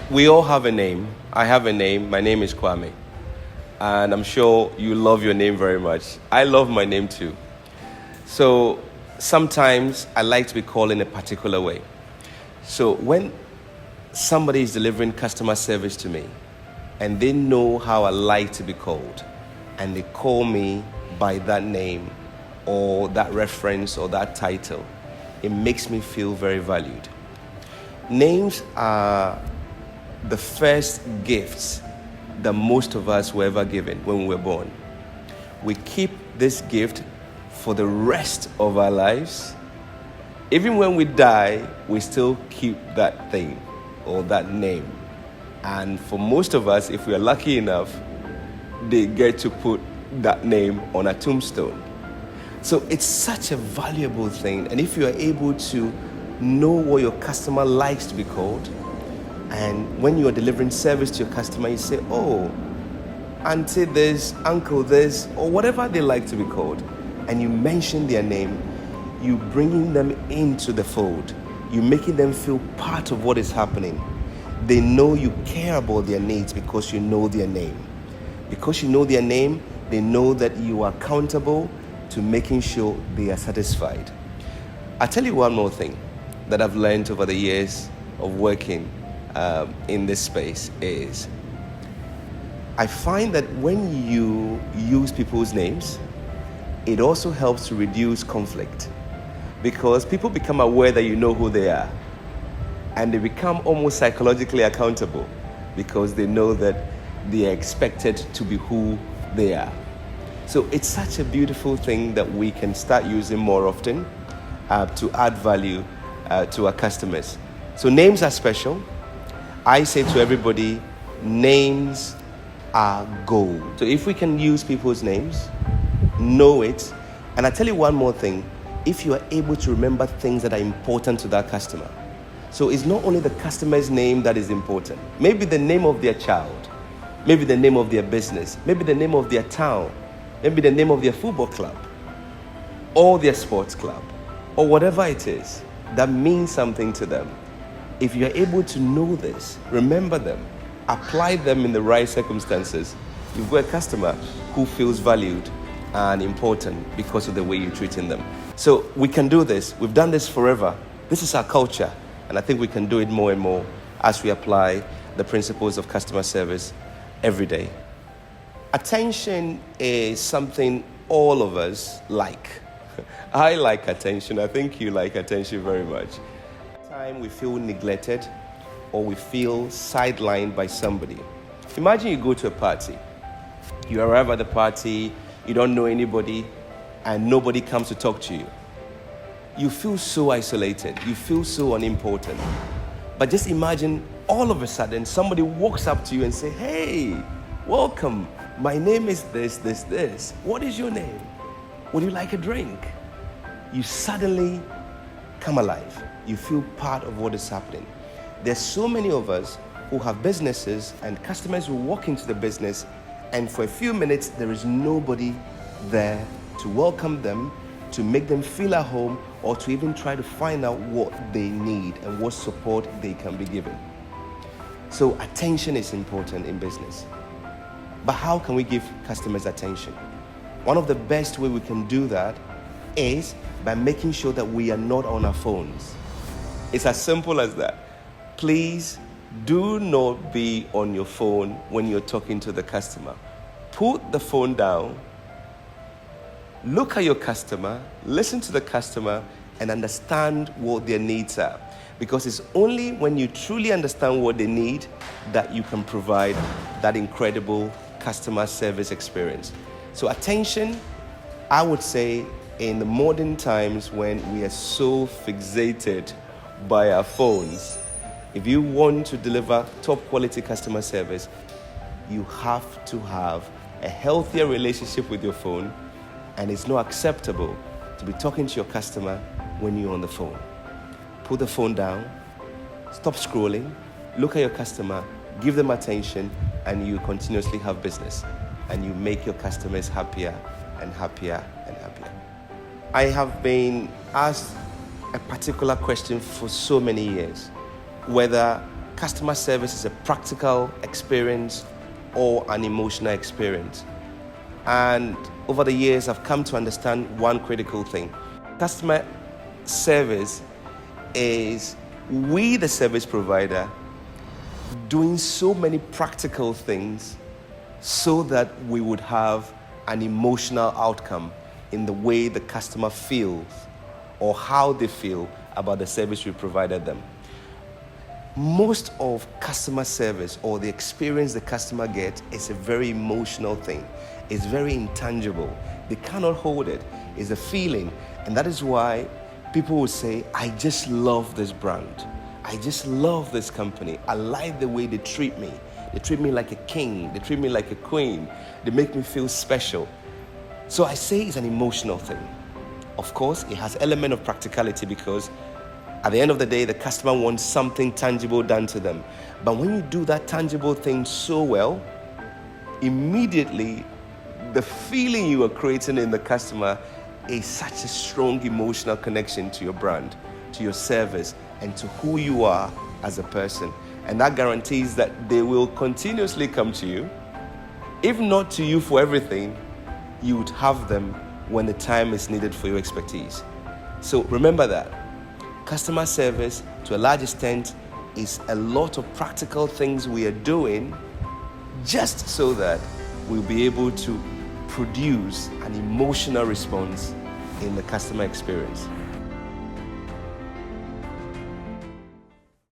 We all have a name. I have a name. My name is Kwame. And I'm sure you love your name very much. I love my name too. So sometimes I like to be called in a particular way. So when somebody is delivering customer service to me and they know how I like to be called and they call me by that name or that reference or that title, it makes me feel very valued. Names are the first gifts that most of us were ever given when we were born. We keep this gift for the rest of our lives. Even when we die, we still keep that thing or that name. And for most of us, if we are lucky enough, they get to put that name on a tombstone. So it's such a valuable thing. And if you are able to know what your customer likes to be called, and when you are delivering service to your customer, you say, oh, auntie this, uncle this, or whatever they like to be called, and you mention their name, you bringing them into the fold. You making them feel part of what is happening. They know you care about their needs because you know their name. Because you know their name, they know that you are accountable to making sure they are satisfied. I'll tell you one more thing that I've learned over the years of working in this space is I find that when you use people's names, it also helps to reduce conflict because people become aware that you know who they are and they become almost psychologically accountable because they know that they are expected to be who they are. So it's such a beautiful thing that we can start using more often to add value to our customers. So names are special. I say to everybody, names are gold. So if we can use people's names, know it, and I tell you one more thing, if you are able to remember things that are important to that customer. So it's not only the customer's name that is important. Maybe the name of their child, maybe the name of their business, maybe the name of their town, maybe the name of their football club, or their sports club, or whatever it is that means something to them. If you're able to know this, remember them, apply them in the right circumstances, you've got a customer who feels valued and important because of the way you're treating them. So we can do this. We've done this forever. This is our culture. And I think we can do it more and more as we apply the principles of customer service every day. Attention is something all of us like. I like attention. I think you like attention very much. Time we feel neglected or we feel sidelined by somebody. Imagine you go to a party. You arrive at the party, you don't know anybody, and nobody comes to talk to you. You feel so isolated. You feel so unimportant. But just imagine all of a sudden somebody walks up to you and say, hey, welcome. My name is this. What is your name? Would you like a drink? You suddenly come alive. You feel part of what is happening. There's so many of us who have businesses and customers who walk into the business and for a few minutes there is nobody there to welcome them, to make them feel at home, or to even try to find out what they need and what support they can be given. So attention is important in business. But how can we give customers attention? One of the best way we can do that is by making sure that we are not on our phones. It's as simple as that. Please do not be on your phone when you're talking to the customer. Put the phone down, look at your customer, listen to the customer, and understand what their needs are. Because it's only when you truly understand what they need that you can provide that incredible customer service experience. So attention, I would say, in the modern times when we are so fixated by our phones, if you want to deliver top quality customer service, you have to have a healthier relationship with your phone, and it's not acceptable to be talking to your customer when you're on the phone. Put the phone down, stop scrolling, look at your customer, give them attention, and you continuously have business, and you make your customers happier and happier and happier. I have been asked a particular question for so many years, whether customer service is a practical experience or an emotional experience. And over the years, I've come to understand one critical thing. Customer service is we, the service provider, doing so many practical things so that we would have an emotional outcome in the way the customer feels or how they feel about the service we provided them. Most of customer service or the experience the customer gets is a very emotional thing. It's very intangible. They cannot hold it. It's a feeling. And that is why people will say, I just love this brand. I just love this company. I like the way they treat me. They treat me like a king. They treat me like a queen. They make me feel special. So I say it's an emotional thing. Of course, it has element of practicality because at the end of the day, the customer wants something tangible done to them. But when you do that tangible thing so well, immediately the feeling you are creating in the customer is such a strong emotional connection to your brand, to your service, and to who you are as a person. And that guarantees that they will continuously come to you. If not to you for everything, you would have them when the time is needed for your expertise. So remember that. Customer service, to a large extent, is a lot of practical things we are doing just so that we'll be able to produce an emotional response in the customer experience.